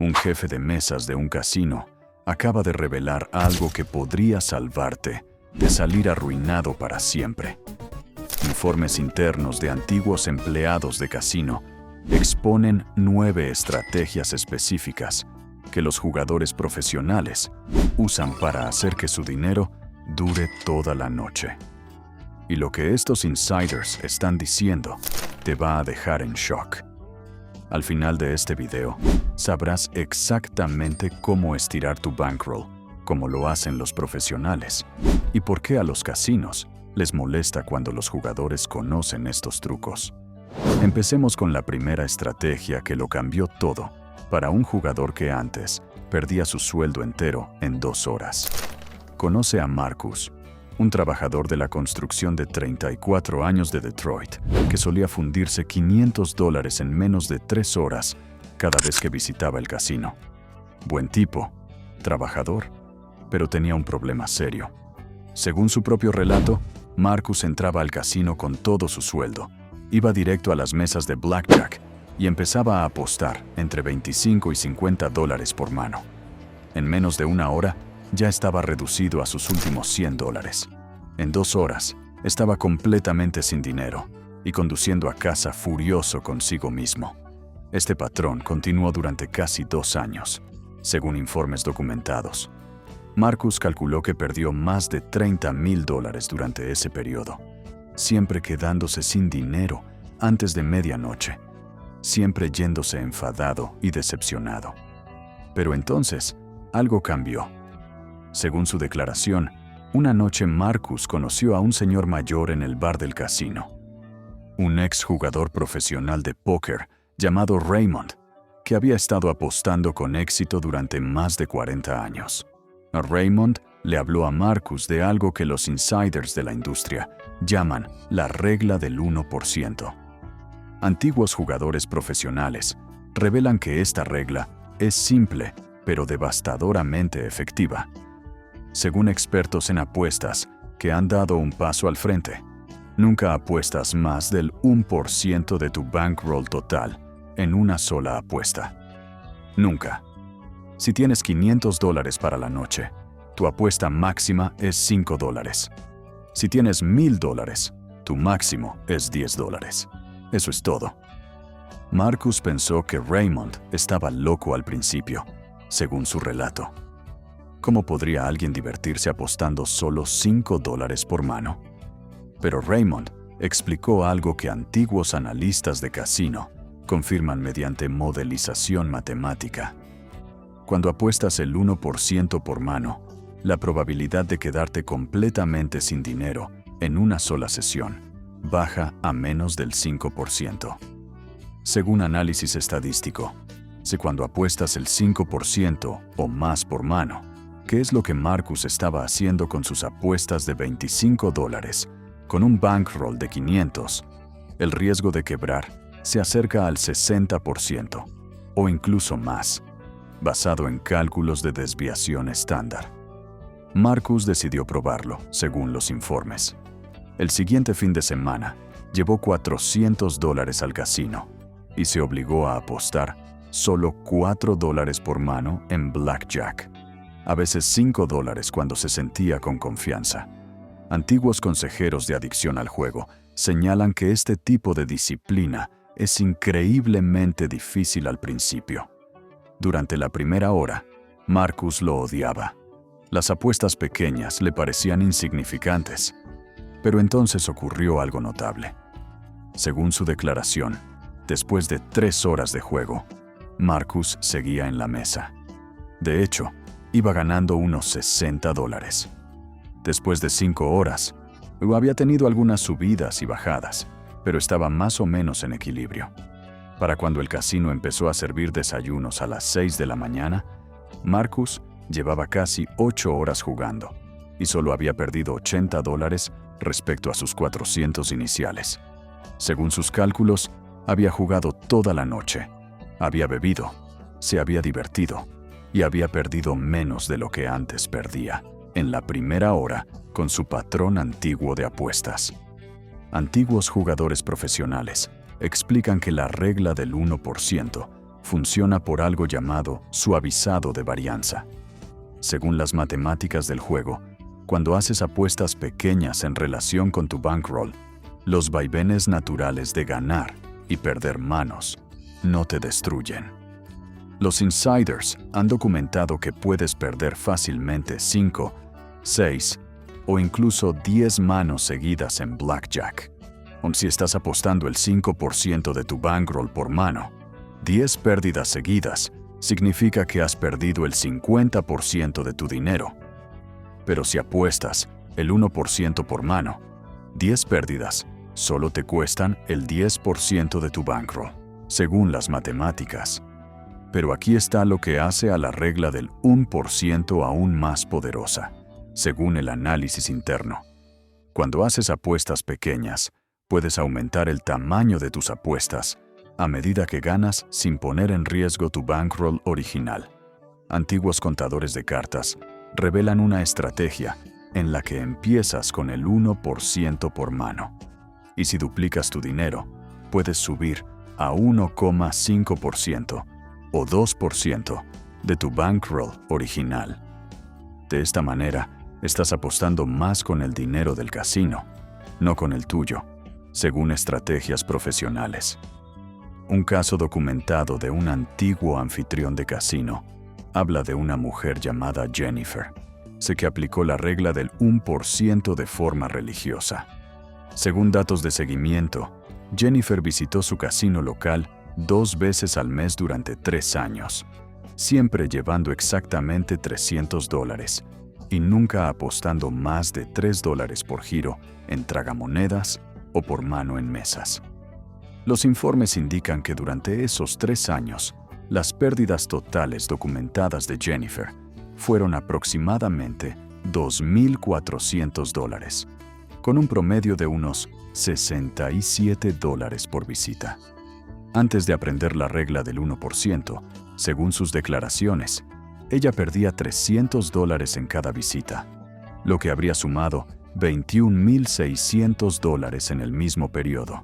Un jefe de mesas de un casino acaba de revelar algo que podría salvarte de salir arruinado para siempre. Informes internos de antiguos empleados de casino exponen 9 estrategias específicas que los jugadores profesionales usan para hacer que su dinero dure toda la noche. Y lo que estos insiders están diciendo te va a dejar en shock. Al final de este video, sabrás exactamente cómo estirar tu bankroll, como lo hacen los profesionales, y por qué a los casinos les molesta cuando los jugadores conocen estos trucos. Empecemos con la primera estrategia que lo cambió todo para un jugador que antes perdía su sueldo entero en 2 horas. Conoce a Marcus, un trabajador de la construcción de 34 años de Detroit, que solía fundirse $500 en menos de 3 horas cada vez que visitaba el casino. Buen tipo, trabajador, pero tenía un problema serio. Según su propio relato, Marcus entraba al casino con todo su sueldo, iba directo a las mesas de blackjack y empezaba a apostar entre $25 y $50 por mano. En menos de 1 hora, ya estaba reducido a sus últimos $100. En 2 horas, estaba completamente sin dinero y conduciendo a casa furioso consigo mismo. Este patrón continuó durante casi 2 años, según informes documentados. Marcus calculó que perdió más de $30,000 durante ese periodo, siempre quedándose sin dinero antes de medianoche, siempre yéndose enfadado y decepcionado. Pero entonces, algo cambió. Según su declaración, una noche Marcus conoció a un señor mayor en el bar del casino. Un exjugador profesional de póker llamado Raymond, que había estado apostando con éxito durante más de 40 años. Raymond le habló a Marcus de algo que los insiders de la industria llaman la regla del 1%. Antiguos jugadores profesionales revelan que esta regla es simple, pero devastadoramente efectiva. Según expertos en apuestas que han dado un paso al frente, nunca apuestas más del 1% de tu bankroll total en una sola apuesta. Nunca. Si tienes $500 para la noche, tu apuesta máxima es $5. Si tienes $1,000, tu máximo es $10. Eso es todo. Marcus pensó que Raymond estaba loco al principio, según su relato. ¿Cómo podría alguien divertirse apostando solo $5 por mano? Pero Raymond explicó algo que antiguos analistas de casino confirman mediante modelización matemática. Cuando apuestas el 1% por mano, la probabilidad de quedarte completamente sin dinero en una sola sesión baja a menos del 5%. Según análisis estadístico, si cuando apuestas el 5% o más por mano, ¿qué es lo que Marcus estaba haciendo con sus apuestas de $25 con un bankroll de $500? El riesgo de quebrar se acerca al 60% o incluso más, basado en cálculos de desviación estándar. Marcus decidió probarlo, según los informes. El siguiente fin de semana, llevó $400 al casino y se obligó a apostar solo $4 por mano en blackjack. A veces $5 cuando se sentía con confianza. Antiguos consejeros de adicción al juego señalan que este tipo de disciplina es increíblemente difícil al principio. Durante la primera hora, Marcus lo odiaba. Las apuestas pequeñas le parecían insignificantes, pero entonces ocurrió algo notable. Según su declaración, después de 3 horas de juego, Marcus seguía en la mesa. De hecho, iba ganando unos $60. Después de 5 horas, había tenido algunas subidas y bajadas, pero estaba más o menos en equilibrio. Para cuando el casino empezó a servir desayunos a las 6 de la mañana, Marcus llevaba casi 8 horas jugando y solo había perdido $80 respecto a sus 400 iniciales. Según sus cálculos, había jugado toda la noche, había bebido, se había divertido y había perdido menos de lo que antes perdía en la primera hora con su patrón antiguo de apuestas. Antiguos jugadores profesionales explican que la regla del 1% funciona por algo llamado suavizado de varianza. Según las matemáticas del juego, cuando haces apuestas pequeñas en relación con tu bankroll, los vaivenes naturales de ganar y perder manos no te destruyen. Los insiders han documentado que puedes perder fácilmente 5, 6 o incluso 10 manos seguidas en blackjack. Si estás apostando el 5% de tu bankroll por mano, 10 pérdidas seguidas significa que has perdido el 50% de tu dinero. Pero si apuestas el 1% por mano, 10 pérdidas solo te cuestan el 10% de tu bankroll, según las matemáticas. Pero aquí está lo que hace a la regla del 1% aún más poderosa, según el análisis interno. Cuando haces apuestas pequeñas, puedes aumentar el tamaño de tus apuestas a medida que ganas sin poner en riesgo tu bankroll original. Antiguos contadores de cartas revelan una estrategia en la que empiezas con el 1% por mano. Y si duplicas tu dinero, puedes subir a 1,5% o 2% de tu bankroll original. De esta manera, estás apostando más con el dinero del casino, no con el tuyo, según estrategias profesionales. Un caso documentado de un antiguo anfitrión de casino habla de una mujer llamada Jennifer, que aplicó la regla del 1% de forma religiosa. Según datos de seguimiento, Jennifer visitó su casino local 2 veces al mes durante 3 años, siempre llevando exactamente $300 y nunca apostando más de $3 por giro en tragamonedas o por mano en mesas. Los informes indican que durante esos 3 años, las pérdidas totales documentadas de Jennifer fueron aproximadamente $2,400, con un promedio de unos $67 por visita. Antes de aprender la regla del 1%, según sus declaraciones, ella perdía $300 en cada visita, lo que habría sumado $21,600 en el mismo periodo.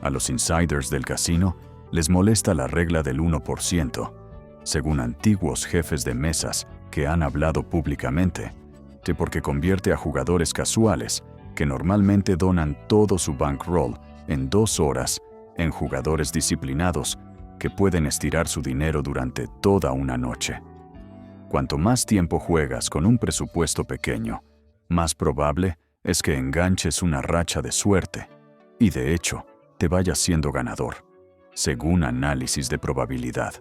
A los insiders del casino les molesta la regla del 1%, según antiguos jefes de mesas que han hablado públicamente, porque convierte a jugadores casuales que normalmente donan todo su bankroll en 2 horas en jugadores disciplinados que pueden estirar su dinero durante toda una noche. Cuanto más tiempo juegas con un presupuesto pequeño, más probable es que enganches una racha de suerte y, de hecho, te vayas siendo ganador, según análisis de probabilidad.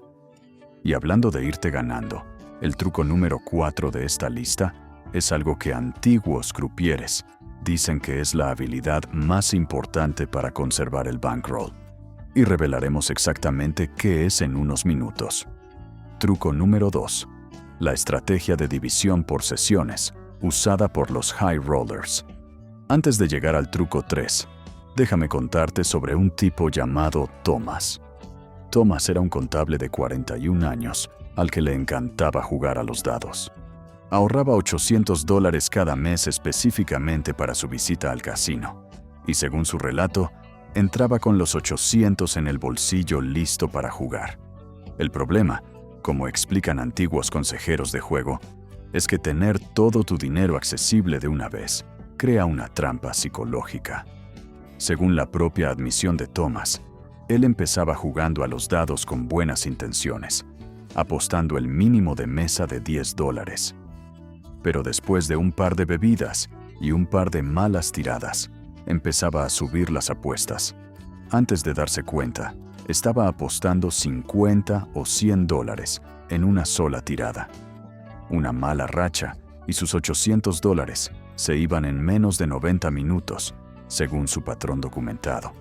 Y hablando de irte ganando, el truco número 4 de esta lista es algo que antiguos crupieres dicen que es la habilidad más importante para conservar el bankroll. Y revelaremos exactamente qué es en unos minutos. Truco número 2. La estrategia de división por sesiones, usada por los high rollers. Antes de llegar al truco 3, déjame contarte sobre un tipo llamado Thomas. Thomas era un contable de 41 años al que le encantaba jugar a los dados. Ahorraba $800 cada mes específicamente para su visita al casino, y según su relato, entraba con los 800 en el bolsillo listo para jugar. El problema, como explican antiguos consejeros de juego, es que tener todo tu dinero accesible de una vez crea una trampa psicológica. Según la propia admisión de Thomas, él empezaba jugando a los dados con buenas intenciones, apostando el mínimo de mesa de $10. Pero después de un par de bebidas y un par de malas tiradas, empezaba a subir las apuestas. Antes de darse cuenta, estaba apostando $50 o $100 en una sola tirada. Una mala racha y sus $800 se iban en menos de 90 minutos, según su patrón documentado.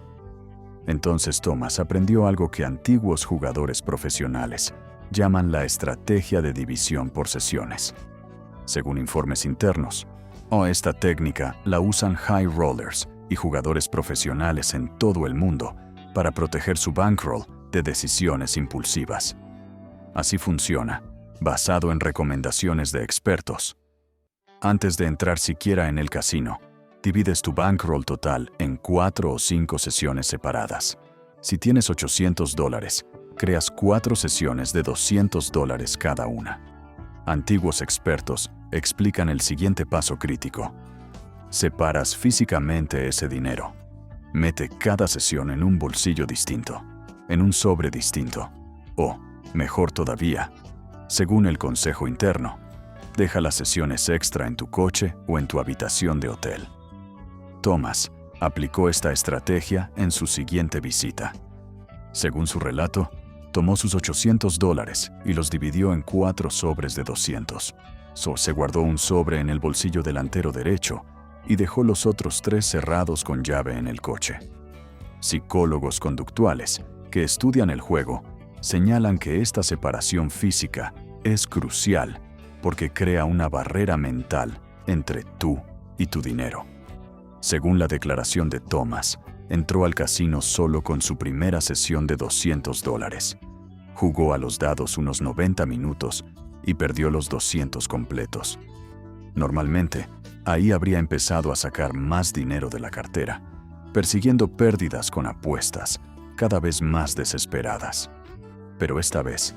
Entonces Thomas aprendió algo que antiguos jugadores profesionales llaman la estrategia de división por sesiones. Según informes internos, esta técnica la usan high rollers y jugadores profesionales en todo el mundo para proteger su bankroll de decisiones impulsivas. Así funciona, basado en recomendaciones de expertos. Antes de entrar siquiera en el casino, divides tu bankroll total en 4 o 5 sesiones separadas. Si tienes $800, creas 4 sesiones de $200 cada una. Antiguos expertos explican el siguiente paso crítico. Separas físicamente ese dinero. Mete cada sesión en un bolsillo distinto, en un sobre distinto. O, mejor todavía, según el consejo interno, deja las sesiones extra en tu coche o en tu habitación de hotel. Thomas aplicó esta estrategia en su siguiente visita. Según su relato, tomó sus $800 y los dividió en 4 sobres de 200. Se guardó un sobre en el bolsillo delantero derecho y dejó los otros 3 cerrados con llave en el coche. Psicólogos conductuales que estudian el juego señalan que esta separación física es crucial porque crea una barrera mental entre tú y tu dinero. Según la declaración de Thomas, entró al casino solo con su primera sesión de $200. Jugó a los dados unos 90 minutos y perdió los 200 completos. Normalmente, ahí habría empezado a sacar más dinero de la cartera, persiguiendo pérdidas con apuestas cada vez más desesperadas. Pero esta vez,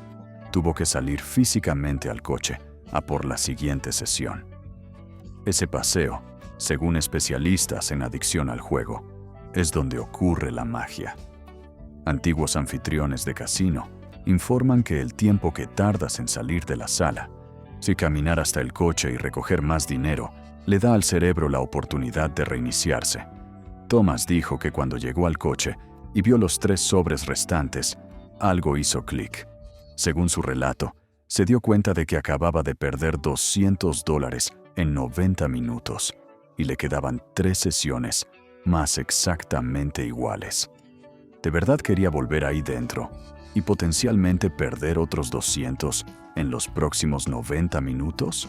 tuvo que salir físicamente al coche a por la siguiente sesión. Ese paseo, según especialistas en adicción al juego, es donde ocurre la magia. Antiguos anfitriones de casino informan que el tiempo que tardas en salir de la sala, si caminar hasta el coche y recoger más dinero, le da al cerebro la oportunidad de reiniciarse. Thomas dijo que cuando llegó al coche y vio los 3 sobres restantes, algo hizo clic. Según su relato, se dio cuenta de que acababa de perder $200 en 90 minutos y le quedaban 3 sesiones más exactamente iguales. ¿De verdad quería volver ahí dentro y potencialmente perder otros 200 en los próximos 90 minutos?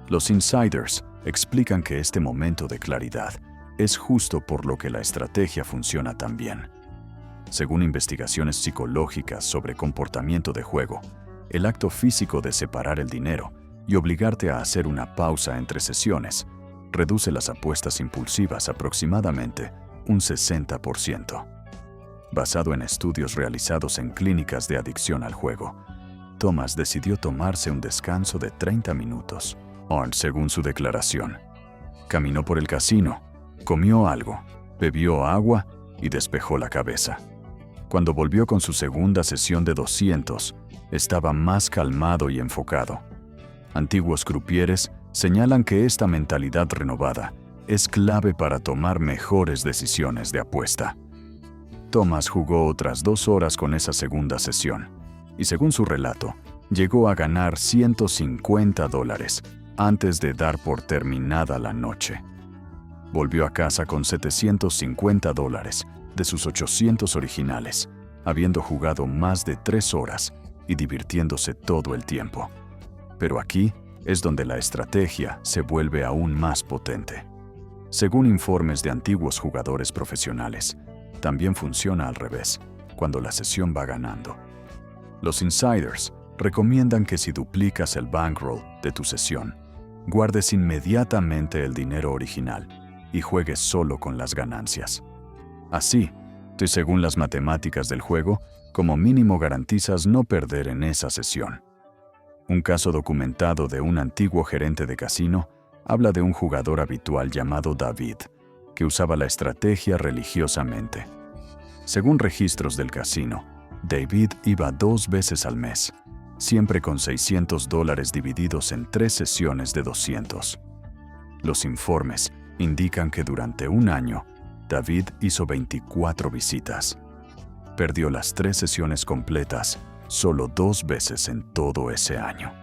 Los insiders explican que este momento de claridad es justo por lo que la estrategia funciona tan bien. Según investigaciones psicológicas sobre comportamiento de juego, el acto físico de separar el dinero y obligarte a hacer una pausa entre sesiones reduce las apuestas impulsivas aproximadamente un 60%. Basado en estudios realizados en clínicas de adicción al juego, Thomas decidió tomarse un descanso de 30 minutos. Según su declaración, caminó por el casino, comió algo, bebió agua y despejó la cabeza. Cuando volvió con su segunda sesión de 200, estaba más calmado y enfocado. Antiguos crupieres señalan que esta mentalidad renovada es clave para tomar mejores decisiones de apuesta. Thomas jugó otras 2 horas con esa segunda sesión, y según su relato, llegó a ganar $150 antes de dar por terminada la noche. Volvió a casa con $750 de sus 800 originales, habiendo jugado más de 3 horas y divirtiéndose todo el tiempo. Pero aquí es donde la estrategia se vuelve aún más potente. Según informes de antiguos jugadores profesionales, también funciona al revés, cuando la sesión va ganando. Los insiders recomiendan que si duplicas el bankroll de tu sesión, guardes inmediatamente el dinero original y juegues solo con las ganancias. Así, según las matemáticas del juego, como mínimo garantizas no perder en esa sesión. Un caso documentado de un antiguo gerente de casino habla de un jugador habitual llamado David, que usaba la estrategia religiosamente. Según registros del casino, David iba 2 veces al mes, siempre con $600 divididos en 3 sesiones de 200. Los informes indican que durante un año, David hizo 24 visitas. Perdió las 3 sesiones completas solo 2 veces en todo ese año.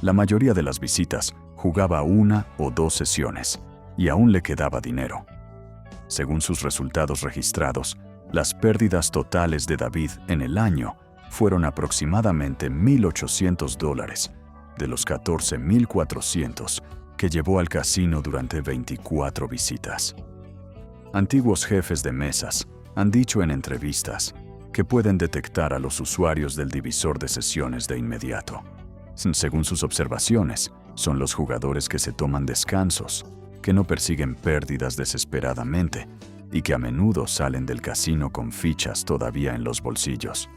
La mayoría de las visitas jugaba 1 o 2 sesiones y aún le quedaba dinero. Según sus resultados registrados, las pérdidas totales de David en el año fueron aproximadamente $1,800 de los $14,400 que llevó al casino durante 24 visitas. Antiguos jefes de mesas han dicho en entrevistas que pueden detectar a los usuarios del divisor de sesiones de inmediato. Según sus observaciones, son los jugadores que se toman descansos, que no persiguen pérdidas desesperadamente y que a menudo salen del casino con fichas todavía en los bolsillos.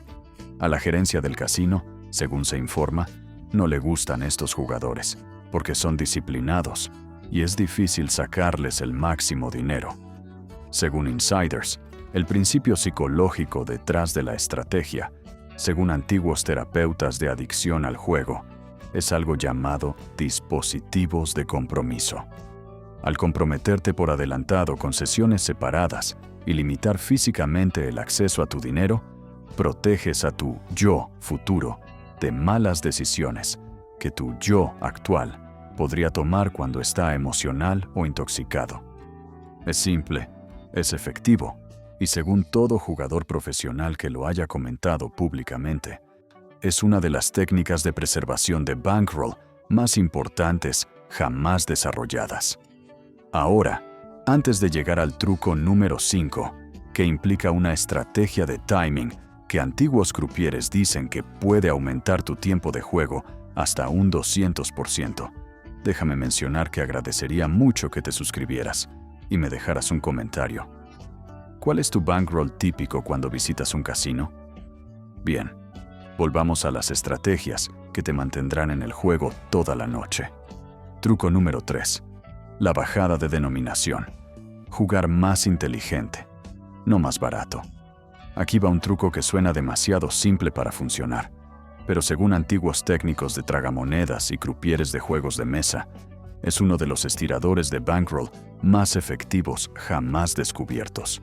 A la gerencia del casino, según se informa, no le gustan estos jugadores, porque son disciplinados y es difícil sacarles el máximo dinero. Según insiders, el principio psicológico detrás de la estrategia, según antiguos terapeutas de adicción al juego, es algo llamado dispositivos de compromiso. Al comprometerte por adelantado con sesiones separadas y limitar físicamente el acceso a tu dinero, proteges a tu yo futuro de malas decisiones que tu yo actual podría tomar cuando está emocional o intoxicado. Es simple, es efectivo, y según todo jugador profesional que lo haya comentado públicamente, es una de las técnicas de preservación de bankroll más importantes jamás desarrolladas. Ahora, antes de llegar al truco número 5, que implica una estrategia de timing que antiguos crupieres dicen que puede aumentar tu tiempo de juego hasta un 200%, déjame mencionar que agradecería mucho que te suscribieras y me dejaras un comentario. ¿Cuál es tu bankroll típico cuando visitas un casino? Bien, volvamos a las estrategias que te mantendrán en el juego toda la noche. Truco número 3. La bajada de denominación. Jugar más inteligente, no más barato. Aquí va un truco que suena demasiado simple para funcionar, pero según antiguos técnicos de tragamonedas y crupieres de juegos de mesa, es uno de los estiradores de bankroll más efectivos jamás descubiertos.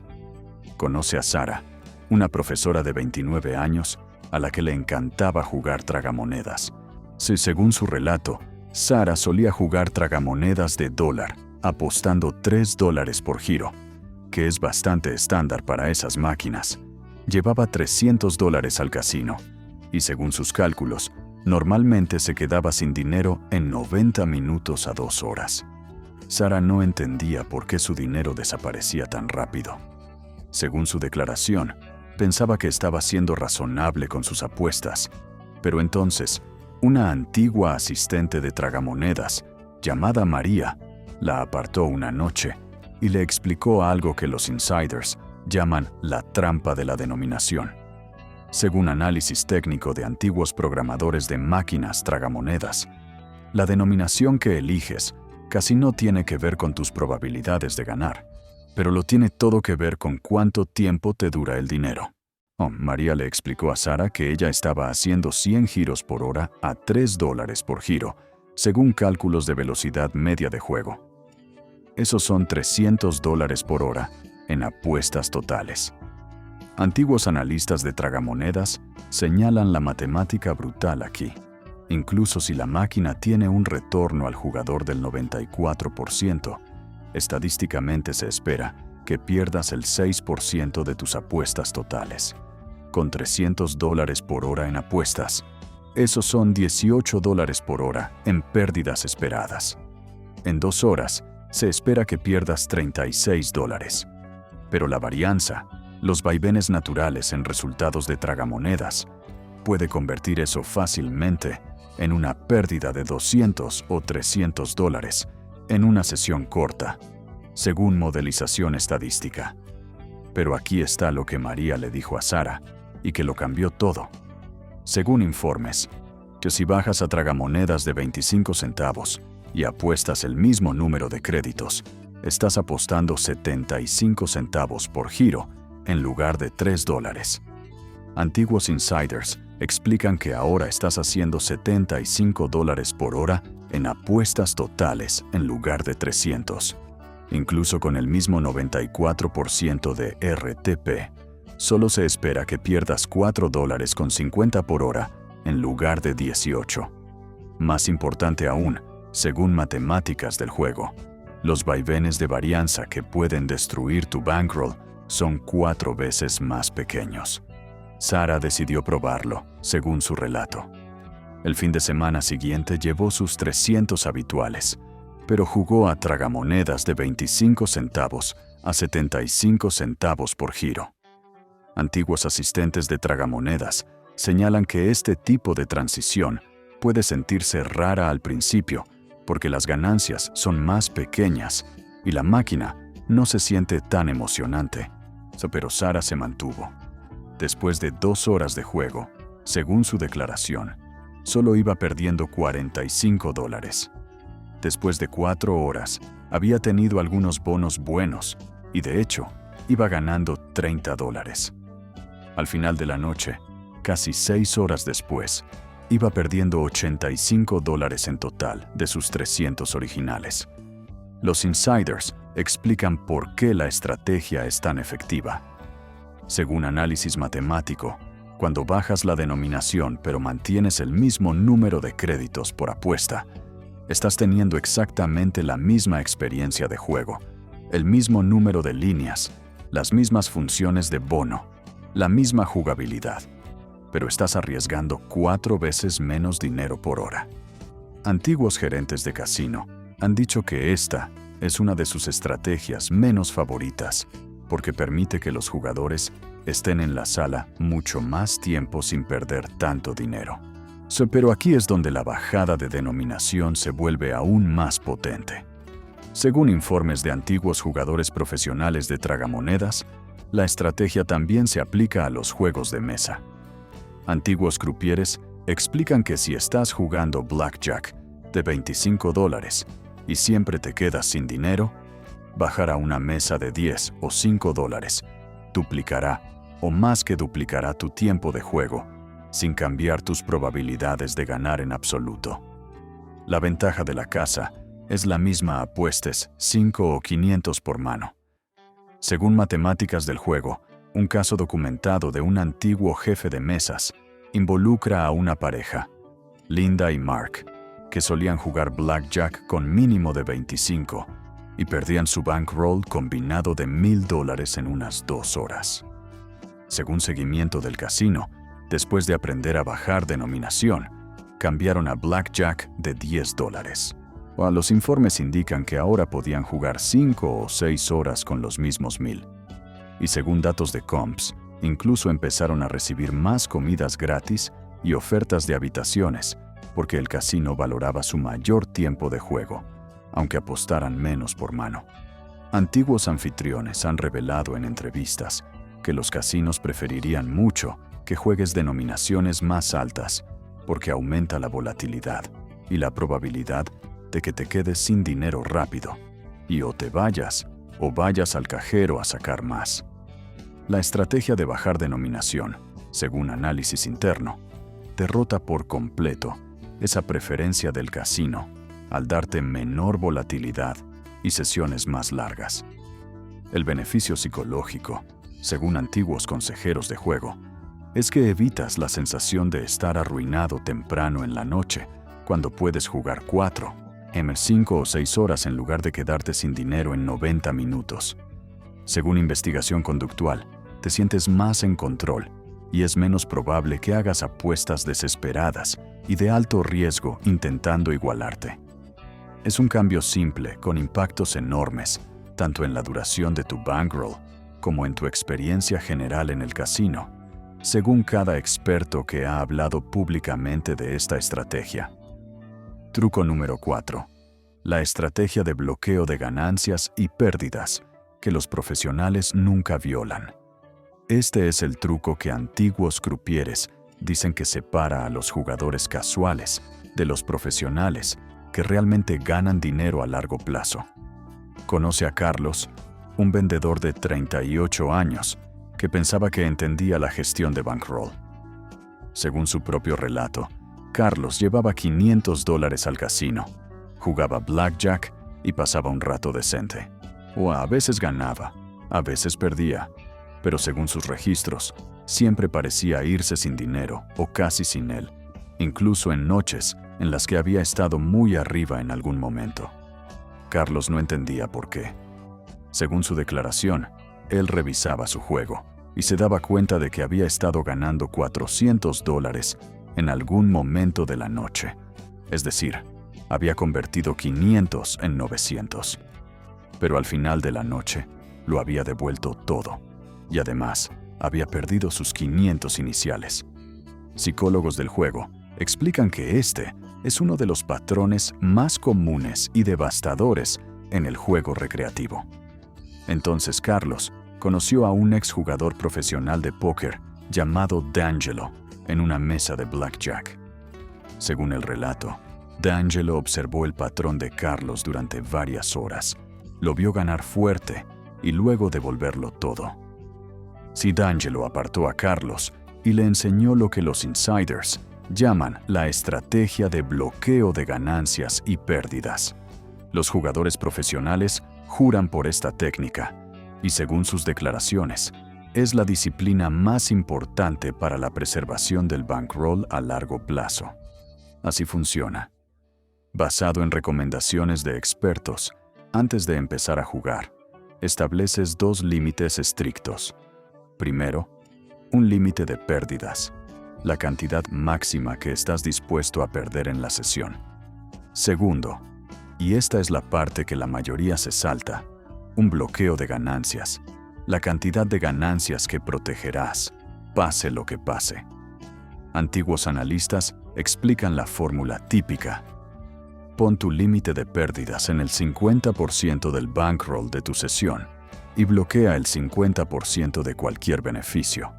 Conoce a Sara, una profesora de 29 años a la que le encantaba jugar tragamonedas. Sí, según su relato, Sara solía jugar tragamonedas de $1, apostando $3 por giro, que es bastante estándar para esas máquinas. Llevaba $300 al casino, y según sus cálculos, normalmente se quedaba sin dinero en 90 minutos a 2 horas. Sara no entendía por qué su dinero desaparecía tan rápido. Según su declaración, pensaba que estaba siendo razonable con sus apuestas, pero entonces, una antigua asistente de tragamonedas, llamada María, la apartó una noche y le explicó algo que los insiders llaman la trampa de la denominación. Según análisis técnico de antiguos programadores de máquinas tragamonedas, la denominación que eliges casi no tiene que ver con tus probabilidades de ganar, pero lo tiene todo que ver con cuánto tiempo te dura el dinero. María le explicó a Sara que ella estaba haciendo 100 giros por hora a $3 por giro, según cálculos de velocidad media de juego. Esos son $300 por hora en apuestas totales. Antiguos analistas de tragamonedas señalan la matemática brutal aquí. Incluso si la máquina tiene un retorno al jugador del 94%, estadísticamente se espera que pierdas el 6% de tus apuestas totales. Con $300 por hora en apuestas, esos son $18 por hora en pérdidas esperadas. En 2 horas, se espera que pierdas $36. Pero la varianza, los vaivenes naturales en resultados de tragamonedas, puede convertir eso fácilmente en una pérdida de $200 o $300 en una sesión corta, según modelización estadística. Pero aquí está lo que María le dijo a Sara, y que lo cambió todo. Según informes, que si bajas a tragamonedas de 25 centavos y apuestas el mismo número de créditos, estás apostando 75 centavos por giro en lugar de $3. Antiguos insiders explican que ahora estás haciendo $75 por hora en apuestas totales en lugar de 300. Incluso con el mismo 94% de RTP, solo se espera que pierdas $4.50 por hora en lugar de 18. Más importante aún, según matemáticas del juego, los vaivenes de varianza que pueden destruir tu bankroll son 4 veces más pequeños. Sara decidió probarlo, según su relato. El fin de semana siguiente llevó sus 300 habituales, pero jugó a tragamonedas de 25 centavos a 75 centavos por giro. Antiguos asistentes de tragamonedas señalan que este tipo de transición puede sentirse rara al principio porque las ganancias son más pequeñas y la máquina no se siente tan emocionante. Pero Sara se mantuvo. Después de 2 horas de juego, según su declaración, solo iba perdiendo $45. Después de 4 horas, había tenido algunos bonos buenos y, de hecho, iba ganando $30. Al final de la noche, casi 6 horas después, iba perdiendo $85 en total de sus 300 originales. Los insiders explican por qué la estrategia es tan efectiva. Según análisis matemático, cuando bajas la denominación pero mantienes el mismo número de créditos por apuesta, estás teniendo exactamente la misma experiencia de juego, el mismo número de líneas, las mismas funciones de bono, la misma jugabilidad, pero estás arriesgando 4 veces menos dinero por hora. Antiguos gerentes de casino han dicho que esta es una de sus estrategias menos favoritas, porque permite que los jugadores estén en la sala mucho más tiempo sin perder tanto dinero. Pero aquí es donde la bajada de denominación se vuelve aún más potente. Según informes de antiguos jugadores profesionales de tragamonedas, la estrategia también se aplica a los juegos de mesa. Antiguos crupieres explican que si estás jugando blackjack de $25 y siempre te quedas sin dinero, bajar a una mesa de $10 o $5 duplicará o más que duplicará tu tiempo de juego, sin cambiar tus probabilidades de ganar en absoluto. La ventaja de la casa es la misma apuestes 5 o 500 por mano. Según matemáticas del juego, un caso documentado de un antiguo jefe de mesas involucra a una pareja, Linda y Mark, que solían jugar blackjack con mínimo de 25 y perdían su bankroll combinado de $1,000 en unas 2 horas. Según seguimiento del casino, después de aprender a bajar denominación, cambiaron a blackjack de $10. Los informes indican que ahora podían jugar 5 o 6 horas con los mismos 1,000. Y según datos de Comps, incluso empezaron a recibir más comidas gratis y ofertas de habitaciones, porque el casino valoraba su mayor tiempo de juego, aunque apostaran menos por mano. Antiguos anfitriones han revelado en entrevistas que los casinos preferirían mucho que juegues denominaciones más altas, porque aumenta la volatilidad y la probabilidad de que te quedes sin dinero rápido y o te vayas o vayas al cajero a sacar más. La estrategia de bajar denominación, según análisis interno, derrota por completo esa preferencia del casino al darte menor volatilidad y sesiones más largas. El beneficio psicológico, según antiguos consejeros de juego, es que evitas la sensación de estar arruinado temprano en la noche, cuando puedes jugar 5 o 6 horas en lugar de quedarte sin dinero en 90 minutos. Según investigación conductual, te sientes más en control y es menos probable que hagas apuestas desesperadas y de alto riesgo intentando igualarte. Es un cambio simple con impactos enormes, tanto en la duración de tu bankroll como en tu experiencia general en el casino, según cada experto que ha hablado públicamente de esta estrategia. Truco número 4. La estrategia de bloqueo de ganancias y pérdidas que los profesionales nunca violan. Este es el truco que antiguos crupieres dicen que separa a los jugadores casuales de los profesionales que realmente ganan dinero a largo plazo. Conoce a Carlos, un vendedor de 38 años que pensaba que entendía la gestión de bankroll. Según su propio relato, Carlos llevaba $500 al casino, jugaba blackjack y pasaba un rato decente. A veces ganaba, a veces perdía, pero según sus registros, siempre parecía irse sin dinero o casi sin él, incluso en noches en las que había estado muy arriba en algún momento. Carlos no entendía por qué. Según su declaración, él revisaba su juego y se daba cuenta de que había estado ganando $400 en algún momento de la noche. Es decir, había convertido 500 en 900. Pero al final de la noche, lo había devuelto todo. Y además, había perdido sus 500 iniciales. Psicólogos del juego explican que este es uno de los patrones más comunes y devastadores en el juego recreativo. Entonces Carlos conoció a un exjugador profesional de póker llamado D'Angelo en una mesa de blackjack. Según el relato, D'Angelo observó el patrón de Carlos durante varias horas, lo vio ganar fuerte y luego devolverlo todo. Si D'Angelo apartó a Carlos y le enseñó lo que los insiders llaman la estrategia de bloqueo de ganancias y pérdidas. Los jugadores profesionales juran por esta técnica y, según sus declaraciones, es la disciplina más importante para la preservación del bankroll a largo plazo. Así funciona. Basado en recomendaciones de expertos, antes de empezar a jugar, estableces 2 límites estrictos. Primero, un límite de pérdidas, la cantidad máxima que estás dispuesto a perder en la sesión. Segundo, y esta es la parte que la mayoría se salta, un bloqueo de ganancias, la cantidad de ganancias que protegerás, pase lo que pase. Antiguos analistas explican la fórmula típica. Pon tu límite de pérdidas en el 50% del bankroll de tu sesión y bloquea el 50% de cualquier beneficio.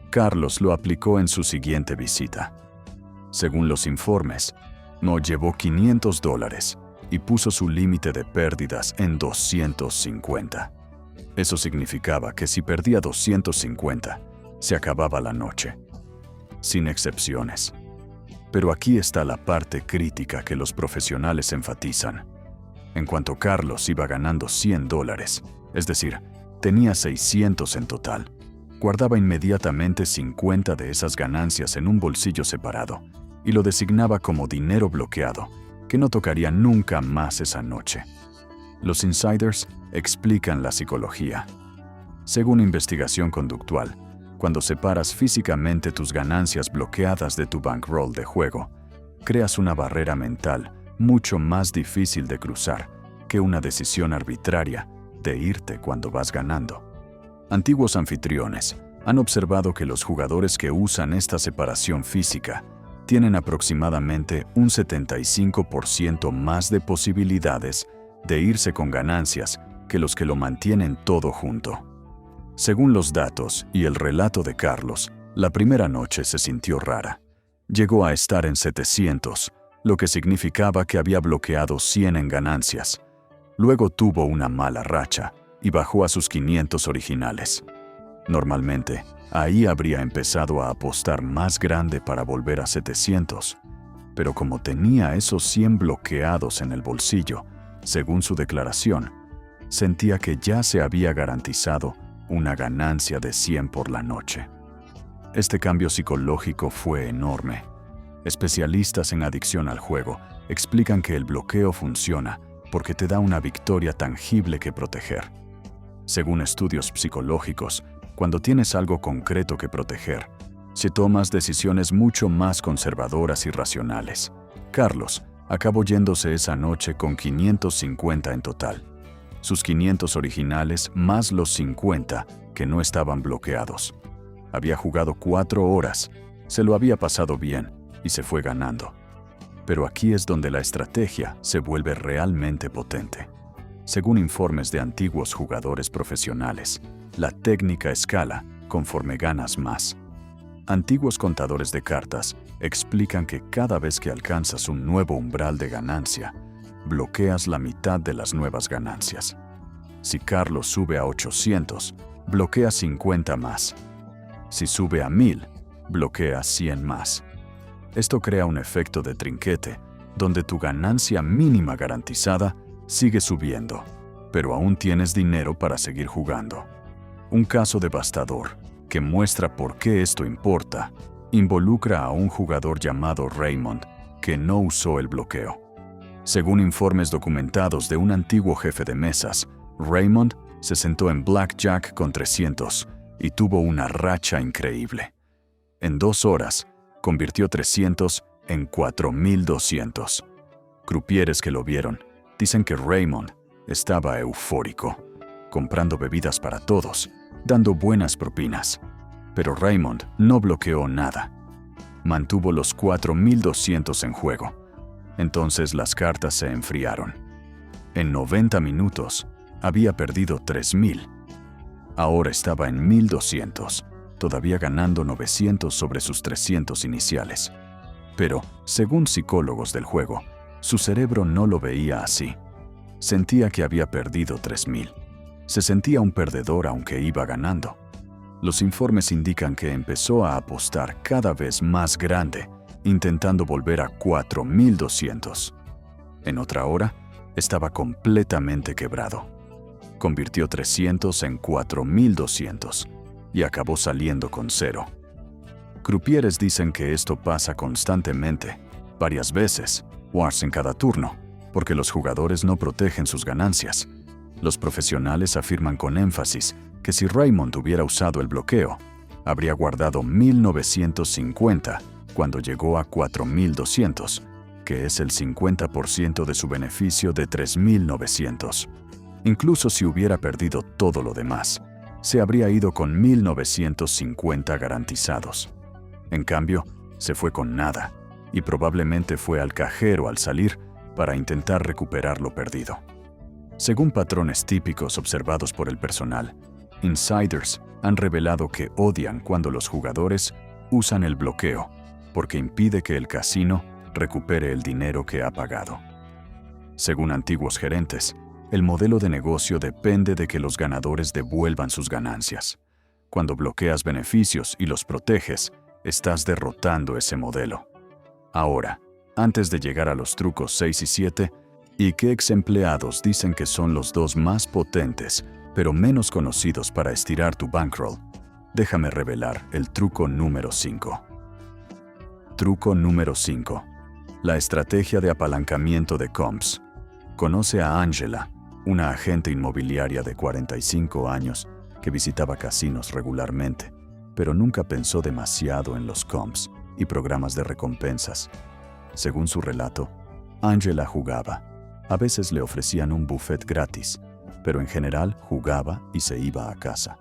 Carlos lo aplicó en su siguiente visita. Según los informes, Mo llevó $500 y puso su límite de pérdidas en 250. Eso significaba que si perdía 250, se acababa la noche. Sin excepciones. Pero aquí está la parte crítica que los profesionales enfatizan. En cuanto Carlos iba ganando $100, es decir, tenía 600 en total, guardaba inmediatamente 50 de esas ganancias en un bolsillo separado y lo designaba como dinero bloqueado, que no tocaría nunca más esa noche. Los insiders explican la psicología. Según investigación conductual, cuando separas físicamente tus ganancias bloqueadas de tu bankroll de juego, creas una barrera mental mucho más difícil de cruzar que una decisión arbitraria de irte cuando vas ganando. Antiguos anfitriones han observado que los jugadores que usan esta separación física tienen aproximadamente un 75% más de posibilidades de irse con ganancias que los que lo mantienen todo junto. Según los datos y el relato de Carlos, la primera noche se sintió rara. Llegó a estar en 700, lo que significaba que había bloqueado 100 en ganancias. Luego tuvo una mala racha y bajó a sus 500 originales. Normalmente, ahí habría empezado a apostar más grande para volver a 700. Pero como tenía esos 100 bloqueados en el bolsillo, según su declaración, sentía que ya se había garantizado una ganancia de 100 por la noche. Este cambio psicológico fue enorme. Especialistas en adicción al juego explican que el bloqueo funciona porque te da una victoria tangible que proteger. Según estudios psicológicos, cuando tienes algo concreto que proteger, se tomas decisiones mucho más conservadoras y racionales. Carlos acabó yéndose esa noche con 550 en total. Sus 500 originales más los 50 que no estaban bloqueados. Había jugado 4 horas, se lo había pasado bien y se fue ganando. Pero aquí es donde la estrategia se vuelve realmente potente. Según informes de antiguos jugadores profesionales, la técnica escala conforme ganas más. Antiguos contadores de cartas explican que cada vez que alcanzas un nuevo umbral de ganancia, bloqueas la mitad de las nuevas ganancias. Si Carlos sube a 800, bloquea 50 más. Si sube a 1000, bloquea 100 más. Esto crea un efecto de trinquete, donde tu ganancia mínima garantizada sigue subiendo, pero aún tienes dinero para seguir jugando. Un caso devastador, que muestra por qué esto importa, involucra a un jugador llamado Raymond, que no usó el bloqueo. Según informes documentados de un antiguo jefe de mesas, Raymond se sentó en blackjack con 300 y tuvo una racha increíble. En 2 horas, convirtió 300 en 4,200. Crupieres que lo vieron dicen que Raymond estaba eufórico, comprando bebidas para todos, dando buenas propinas. Pero Raymond no bloqueó nada. Mantuvo los 4,200 en juego. Entonces las cartas se enfriaron. En 90 minutos, había perdido 3,000. Ahora estaba en 1,200 todavía ganando 900 sobre sus 300 iniciales. Pero, según psicólogos del juego, su cerebro no lo veía así. Sentía que había perdido 3,000. Se sentía un perdedor aunque iba ganando. Los informes indican que empezó a apostar cada vez más grande, intentando volver a 4,200. En otra hora, estaba completamente quebrado. Convirtió 300 en 4,200 y acabó saliendo con cero. Crupieres dicen que esto pasa constantemente, varias veces, wars en cada turno, porque los jugadores no protegen sus ganancias. Los profesionales afirman con énfasis que si Raymond hubiera usado el bloqueo, habría guardado 1,950 cuando llegó a 4,200, que es el 50% de su beneficio de 3,900. Incluso si hubiera perdido todo lo demás, se habría ido con 1,950 garantizados. En cambio, se fue con nada, y probablemente fue al cajero al salir para intentar recuperar lo perdido. Según patrones típicos observados por el personal, insiders han revelado que odian cuando los jugadores usan el bloqueo, porque impide que el casino recupere el dinero que ha pagado. Según antiguos gerentes, el modelo de negocio depende de que los ganadores devuelvan sus ganancias. Cuando bloqueas beneficios y los proteges, estás derrotando ese modelo. Ahora, antes de llegar a los trucos 6 y 7, y que ex empleados dicen que son los dos más potentes, pero menos conocidos para estirar tu bankroll, déjame revelar el truco número 5. Truco número 5. La estrategia de apalancamiento de comps. Conoce a Angela, una agente inmobiliaria de 45 años que visitaba casinos regularmente, pero nunca pensó demasiado en los comps y programas de recompensas. Según su relato, Angela jugaba. A veces le ofrecían un buffet gratis, pero en general jugaba y se iba a casa.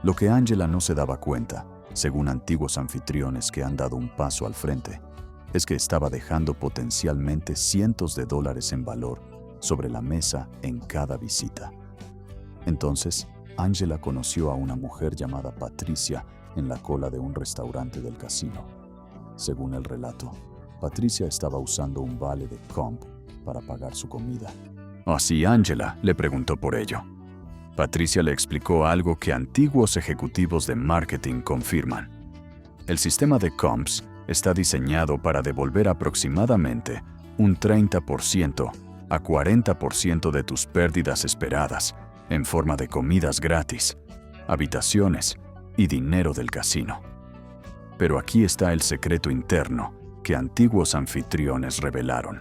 Lo que Angela no se daba cuenta, según antiguos anfitriones que han dado un paso al frente, es que estaba dejando potencialmente cientos de dólares en valor sobre la mesa en cada visita. Entonces, Angela conoció a una mujer llamada Patricia en la cola de un restaurante del casino. Según el relato, Patricia estaba usando un vale de comp para pagar su comida. Así Angela le preguntó por ello. Patricia le explicó algo que antiguos ejecutivos de marketing confirman. El sistema de comps está diseñado para devolver aproximadamente un 30% a 40% de tus pérdidas esperadas en forma de comidas gratis, habitaciones y dinero del casino. Pero aquí está el secreto interno que antiguos anfitriones revelaron.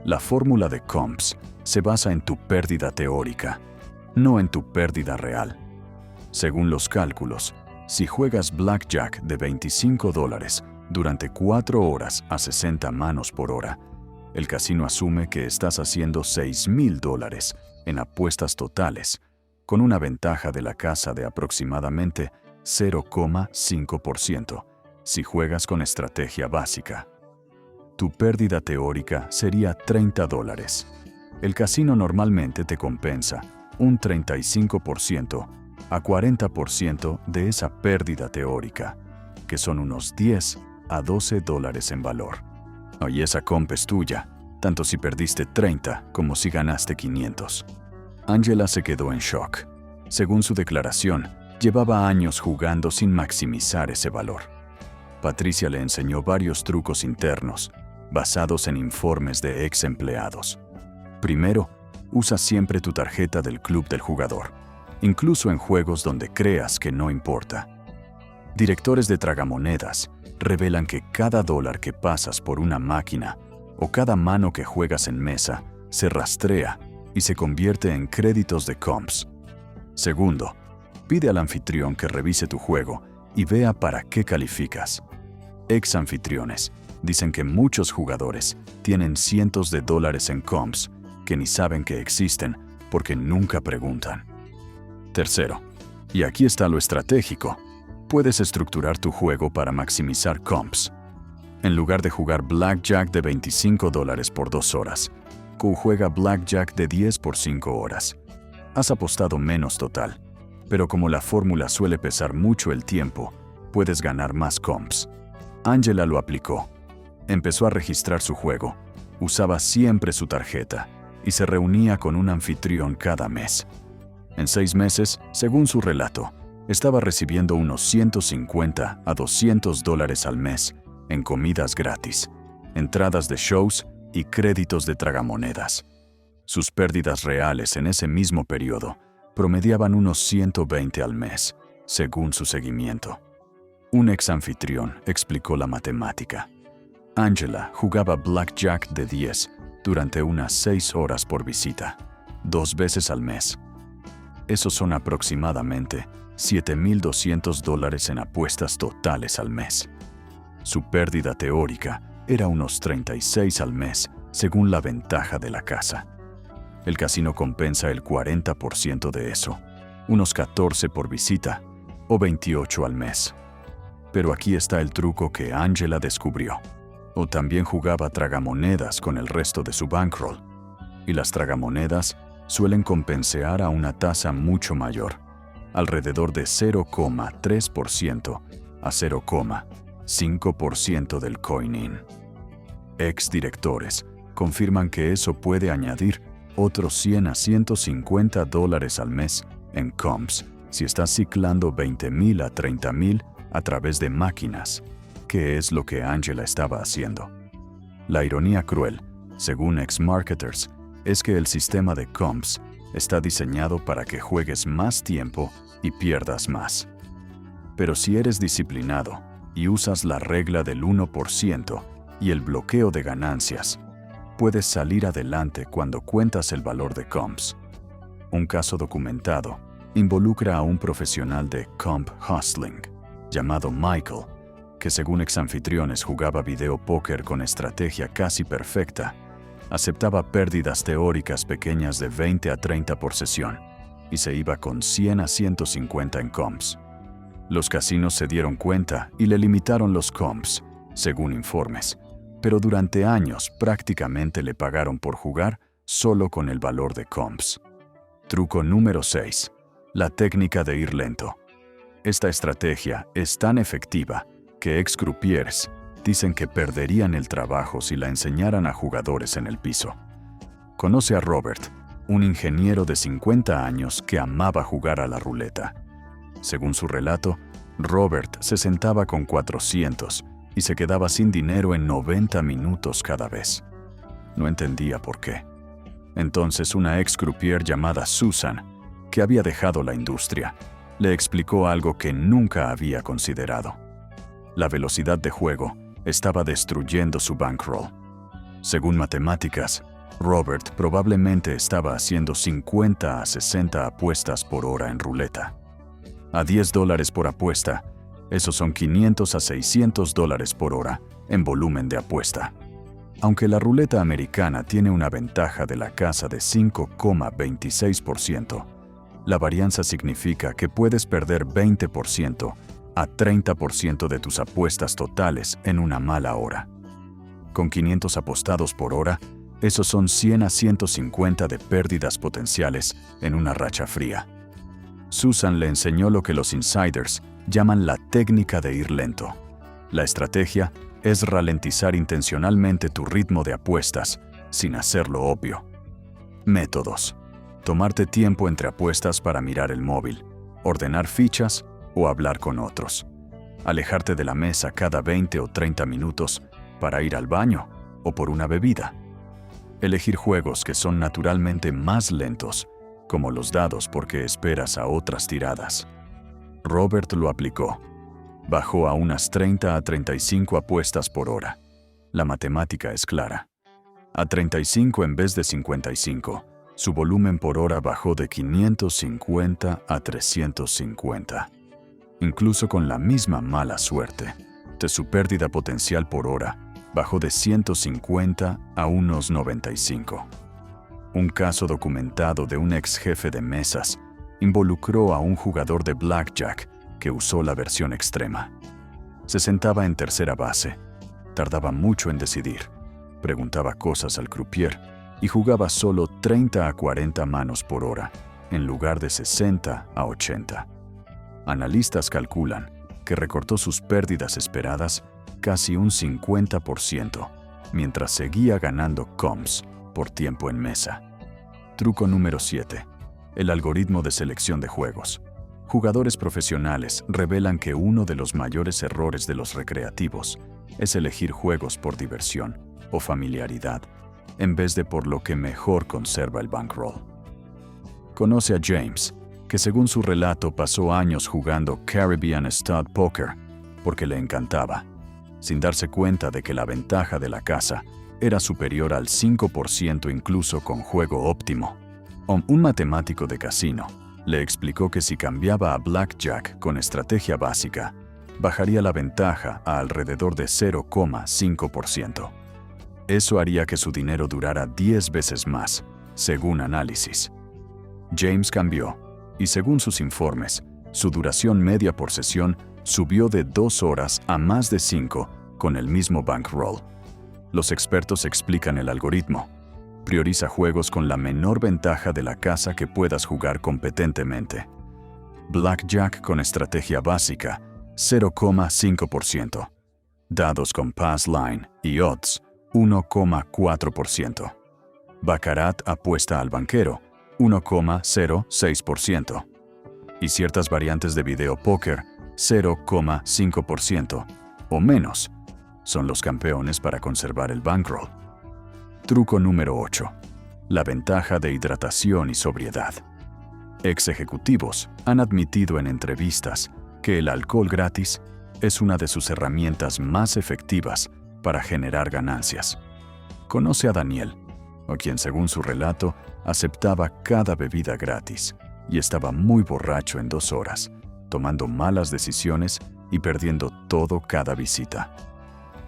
La fórmula de comps se basa en tu pérdida teórica, no en tu pérdida real. Según los cálculos, si juegas blackjack de $25 durante 4 horas a 60 manos por hora, el casino asume que estás haciendo $6,000 en apuestas totales, con una ventaja de la casa de aproximadamente 0,5% si juegas con estrategia básica. Tu pérdida teórica sería $30. El casino normalmente te compensa un 35% a 40% de esa pérdida teórica, que son unos $10 a $12 en valor. Y esa comp es tuya, tanto si perdiste 30 como si ganaste 500. Angela se quedó en shock. Según su declaración, llevaba años jugando sin maximizar ese valor. Patricia le enseñó varios trucos internos, basados en informes de ex empleados. Primero, usa siempre tu tarjeta del club del jugador, incluso en juegos donde creas que no importa. Directores de tragamonedas revelan que cada dólar que pasas por una máquina o cada mano que juegas en mesa se rastrea y se convierte en créditos de comps. Segundo, pide al anfitrión que revise tu juego y vea para qué calificas. Ex anfitriones dicen que muchos jugadores tienen cientos de dólares en comps que ni saben que existen porque nunca preguntan. Tercero, y aquí está lo estratégico, puedes estructurar tu juego para maximizar comps. En lugar de jugar blackjack de $25 por 2 horas, juega blackjack de 10 por 5 horas. Has apostado menos total, Pero como la fórmula suele pesar mucho el tiempo, puedes ganar más comps. Angela lo aplicó. Empezó a registrar su juego, usaba siempre su tarjeta y se reunía con un anfitrión cada mes. En 6 meses, según su relato, estaba recibiendo unos $150 a $200 al mes en comidas gratis, entradas de shows y créditos de tragamonedas. Sus pérdidas reales en ese mismo periodo promediaban unos 120 al mes, según su seguimiento. Un ex anfitrión explicó la matemática. Angela jugaba blackjack de 10 durante unas 6 horas por visita, 2 veces al mes. Esos son aproximadamente $7,200 en apuestas totales al mes. Su pérdida teórica era unos 36 al mes, según la ventaja de la casa. El casino compensa el 40% de eso, unos 14 por visita o 28 al mes. Pero aquí está el truco que Angela descubrió. O también jugaba tragamonedas con el resto de su bankroll. Y las tragamonedas suelen compensar a una tasa mucho mayor, alrededor de 0,3% a 0,5% del coin-in. Ex-directores confirman que eso puede añadir otros $100 a $150 al mes en comps si estás ciclando 20,000 a 30,000 a través de máquinas, que es lo que Angela estaba haciendo. La ironía cruel, según ex-marketers, es que el sistema de comps está diseñado para que juegues más tiempo y pierdas más. Pero si eres disciplinado y usas la regla del 1% y el bloqueo de ganancias, puedes salir adelante cuando cuentas el valor de comps. Un caso documentado involucra a un profesional de comp hustling, llamado Michael, que según ex-anfitriones jugaba video póker con estrategia casi perfecta, aceptaba pérdidas teóricas pequeñas de 20 a 30 por sesión y se iba con 100 a 150 en comps. Los casinos se dieron cuenta y le limitaron los comps, según informes, pero durante años prácticamente le pagaron por jugar solo con el valor de comps. Truco número 6. La técnica de ir lento. Esta estrategia es tan efectiva que ex-croupiers dicen que perderían el trabajo si la enseñaran a jugadores en el piso. Conoce a Robert, un ingeniero de 50 años que amaba jugar a la ruleta. Según su relato, Robert se sentaba con 400 y se quedaba sin dinero en 90 minutos cada vez. No entendía por qué. Entonces una ex-croupier llamada Susan, que había dejado la industria, le explicó algo que nunca había considerado. La velocidad de juego estaba destruyendo su bankroll. Según matemáticas, Robert probablemente estaba haciendo 50 a 60 apuestas por hora en ruleta. A $10 por apuesta, esos son $500 a $600 por hora en volumen de apuesta. Aunque la ruleta americana tiene una ventaja de la casa de 5,26%, la varianza significa que puedes perder 20% a 30% de tus apuestas totales en una mala hora. Con 500 apostados por hora, esos son 100 a 150 de pérdidas potenciales en una racha fría. Susan le enseñó lo que los insiders llaman la técnica de ir lento. La estrategia es ralentizar intencionalmente tu ritmo de apuestas sin hacerlo obvio. Métodos: tomarte tiempo entre apuestas para mirar el móvil, ordenar fichas o hablar con otros. Alejarte de la mesa cada 20 o 30 minutos para ir al baño o por una bebida. Elegir juegos que son naturalmente más lentos, como los dados porque esperas a otras tiradas. Robert lo aplicó. Bajó a unas 30 a 35 apuestas por hora. La matemática es clara. A 35 en vez de 55, su volumen por hora bajó de 550 a 350. Incluso con la misma mala suerte, su pérdida potencial por hora bajó de 150 a unos 95. Un caso documentado de un ex jefe de mesas involucró a un jugador de blackjack que usó la versión extrema. Se sentaba en tercera base, tardaba mucho en decidir, preguntaba cosas al croupier y jugaba solo 30 a 40 manos por hora en lugar de 60 a 80. Analistas calculan que recortó sus pérdidas esperadas casi un 50%, mientras seguía ganando comps por tiempo en mesa. Truco número 7. El algoritmo de selección de juegos. Jugadores profesionales revelan que uno de los mayores errores de los recreativos es elegir juegos por diversión o familiaridad, en vez de por lo que mejor conserva el bankroll. Conoce a James, que según su relato pasó años jugando Caribbean Stud Poker porque le encantaba, sin darse cuenta de que la ventaja de la casa era superior al 5% incluso con juego óptimo. Un matemático de casino le explicó que si cambiaba a Blackjack con estrategia básica, bajaría la ventaja a alrededor de 0,5%. Eso haría que su dinero durara 10 veces más, según análisis. James cambió, y según sus informes, su duración media por sesión subió de 2 horas a más de 5 con el mismo bankroll. Los expertos explican el algoritmo. Prioriza juegos con la menor ventaja de la casa que puedas jugar competentemente. Blackjack con estrategia básica, 0,5%. Dados con pass line y odds, 1,4%. Baccarat apuesta al banquero, 1,06%. Y ciertas variantes de video póker, 0,5% o menos, son los campeones para conservar el bankroll. Truco número 8. La ventaja de hidratación y sobriedad. Ex ejecutivos han admitido en entrevistas que el alcohol gratis es una de sus herramientas más efectivas para generar ganancias. Conoce a Daniel, a quien según su relato aceptaba cada bebida gratis y estaba muy borracho en 2 horas, tomando malas decisiones y perdiendo todo cada visita.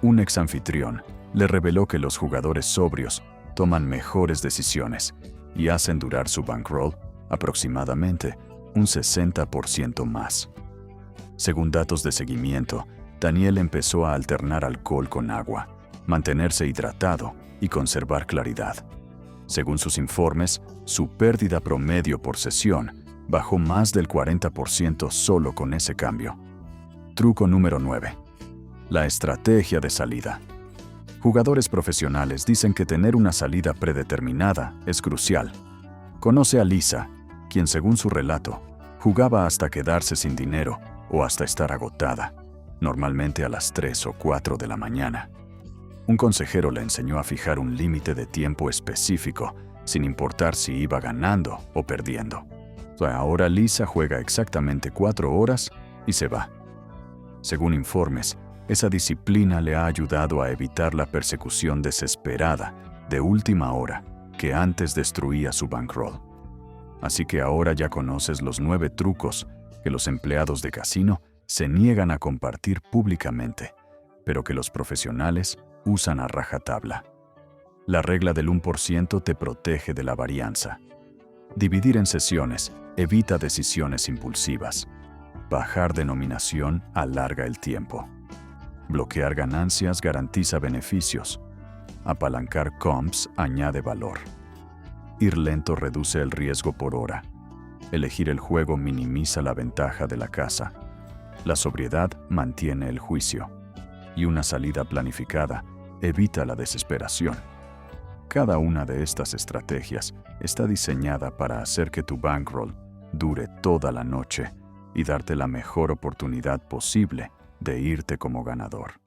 Un ex anfitrión le reveló que los jugadores sobrios toman mejores decisiones y hacen durar su bankroll aproximadamente un 60% más. Según datos de seguimiento, Daniel empezó a alternar alcohol con agua, mantenerse hidratado y conservar claridad. Según sus informes, su pérdida promedio por sesión bajó más del 40% solo con ese cambio. Truco número 9. La estrategia de salida. Jugadores profesionales dicen que tener una salida predeterminada es crucial. Conoce a Lisa, quien según su relato, jugaba hasta quedarse sin dinero o hasta estar agotada, normalmente a las 3 o 4 de la mañana. Un consejero le enseñó a fijar un límite de tiempo específico, sin importar si iba ganando o perdiendo. Ahora Lisa juega exactamente 4 horas y se va. Según informes, esa disciplina le ha ayudado a evitar la persecución desesperada de última hora que antes destruía su bankroll. Así que ahora ya conoces los 9 trucos que los empleados de casino se niegan a compartir públicamente, pero que los profesionales usan a rajatabla. La regla del 1% te protege de la varianza. Dividir en sesiones evita decisiones impulsivas. Bajar denominación alarga el tiempo. Bloquear ganancias garantiza beneficios. Apalancar comps añade valor. Ir lento reduce el riesgo por hora. Elegir el juego minimiza la ventaja de la casa. La sobriedad mantiene el juicio. Y una salida planificada evita la desesperación. Cada una de estas estrategias está diseñada para hacer que tu bankroll dure toda la noche y darte la mejor oportunidad posible de irte como ganador.